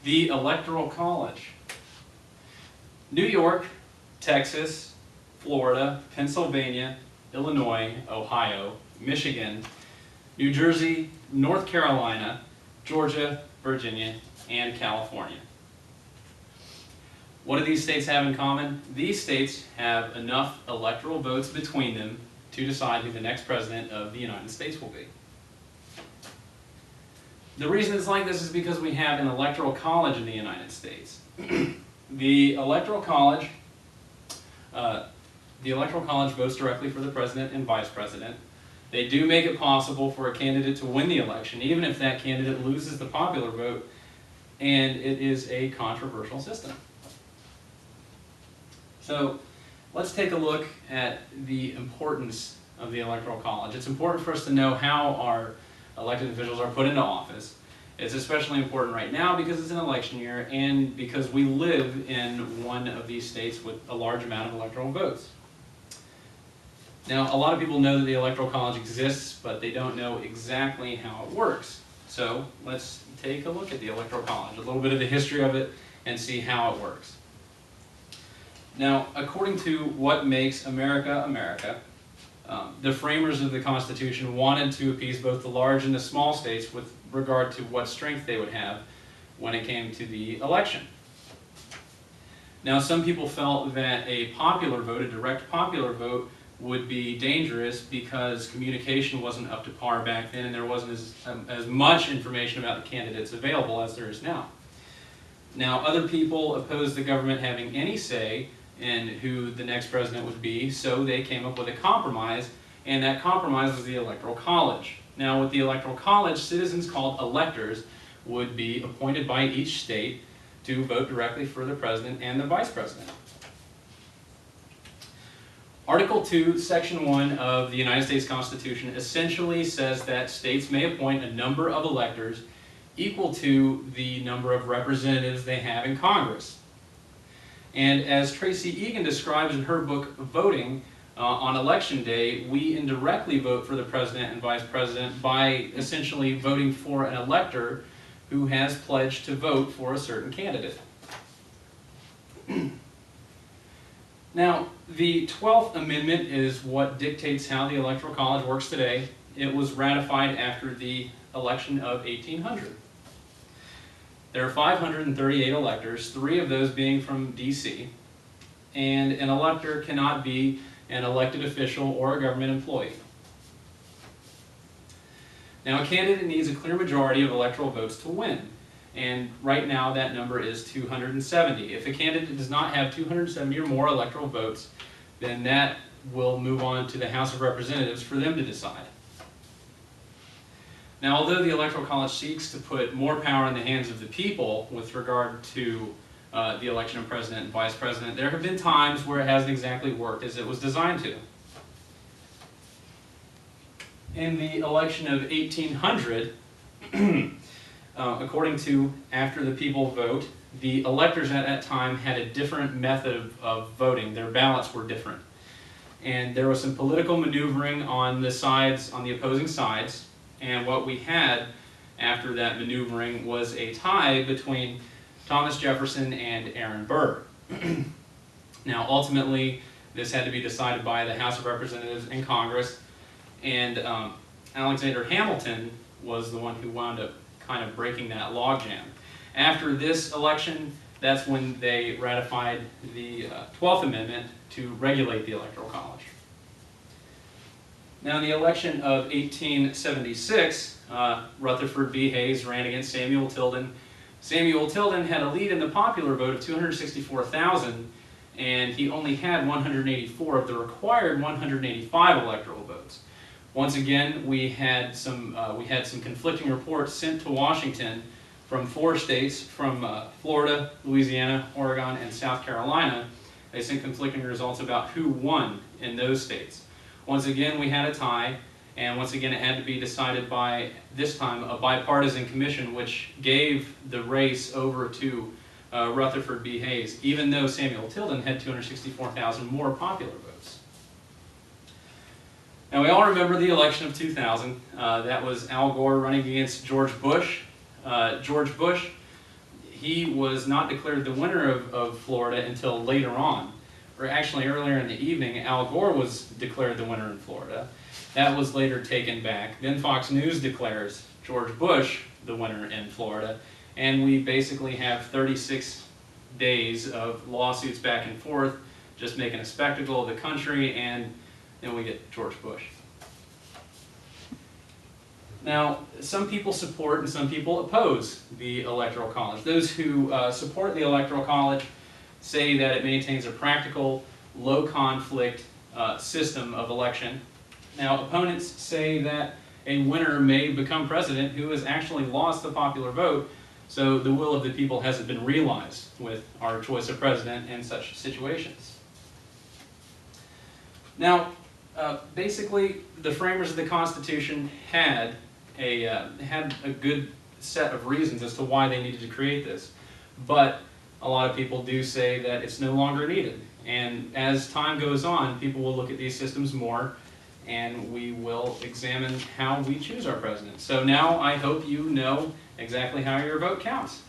The Electoral College. New York, Texas, Florida, Pennsylvania, Illinois, Ohio, Michigan, New Jersey, North Carolina, Georgia, Virginia, and California. What do these states have in common? These states have enough electoral votes between them to decide who the next president of the United States will be. The reason it's like this is because we have an electoral college in the United States. The electoral college votes directly for the president and vice president. They do make it possible for a candidate to win the election, even if that candidate loses the popular vote, and it is a controversial system. So let's take a look at the importance of the Electoral College. It's important for us to know how our elected officials are put into office. It's especially important right now because it's an election year and because we live in one of these states with a large amount of electoral votes. Now, a lot of people know that the Electoral College exists, but they don't know exactly how it works. So let's take a look at the Electoral College, a little bit of the history of it, and see how it works. Now, according to what makes America America, the framers of the Constitution wanted to appease both the large and the small states with regard to what strength they would have when it came to the election. Now, some people felt that a popular vote, a direct popular vote, would be dangerous because communication wasn't up to par back then and there wasn't as much information about the candidates available as there is now. Now, other people opposed the government having any say in who the next president would be, so they came up with a compromise, and that compromise was the Electoral College. Now, with the Electoral College, citizens called electors would be appointed by each state to vote directly for the president and the vice president. Article 2, Section 1 of the United States Constitution essentially says that states may appoint a number of electors equal to the number of representatives they have in Congress. And as Tracy Egan describes in her book, Voting, on Election Day, we indirectly vote for the president and vice president by essentially voting for an elector who has pledged to vote for a certain candidate. Now, the 12th Amendment is what dictates how the Electoral College works today. It was ratified after the election of 1800. There are 538 electors, 3 of those being from D.C., and an elector cannot be an elected official or a government employee. Now, a candidate needs a clear majority of electoral votes to win, and right now that number is 270. If a candidate does not have 270 or more electoral votes, then that will move on to the House of Representatives for them to decide. Now, although the Electoral College seeks to put more power in the hands of the people with regard to the election of president and vice president, there have been times where it hasn't exactly worked as it was designed to. In the election of 1800, according to After the People Vote, the electors at that time had a different method of voting. Their ballots were different. And there was some political maneuvering on the sides, on the opposing sides. And what we had after that maneuvering was a tie between Thomas Jefferson and Aaron Burr. Now, ultimately, this had to be decided by the House of Representatives and Congress, and Alexander Hamilton was the one who wound up kind of breaking that logjam. After this election, that's when they ratified the 12th Amendment to regulate the Electoral College. Now, in the election of 1876, Rutherford B. Hayes ran against Samuel Tilden. Samuel Tilden had a lead in the popular vote of 264,000, and he only had 184 of the required 185 electoral votes. Once again, we had some conflicting reports sent to Washington from 4 states, from Florida, Louisiana, Oregon, and South Carolina. They sent conflicting results about who won in those states. Once again, we had a tie, and once again it had to be decided by, this time, a bipartisan commission, which gave the race over to Rutherford B. Hayes, even though Samuel Tilden had 264,000 more popular votes. Now, we all remember the election of 2000. That was Al Gore running against George Bush. George Bush, he was not declared the winner of Florida until later on. Or actually earlier in the evening, Al Gore was declared the winner in Florida. That was later taken back. Then Fox News declares George Bush the winner in Florida. And we basically have 36 days of lawsuits back and forth, just making a spectacle of the country, and then we get George Bush. Now, some people support and some people oppose the Electoral College. Those who support the Electoral College say that it maintains a practical, low-conflict system of election. Now, opponents say that a winner may become president who has actually lost the popular vote, so the will of the people hasn't been realized with our choice of president in such situations. Now, basically, the framers of the Constitution had a good set of reasons as to why they needed to create this, but a lot of people do say that it's no longer needed. And as time goes on, people will look at these systems more, and we will examine how we choose our president. So now I hope you know exactly how your vote counts.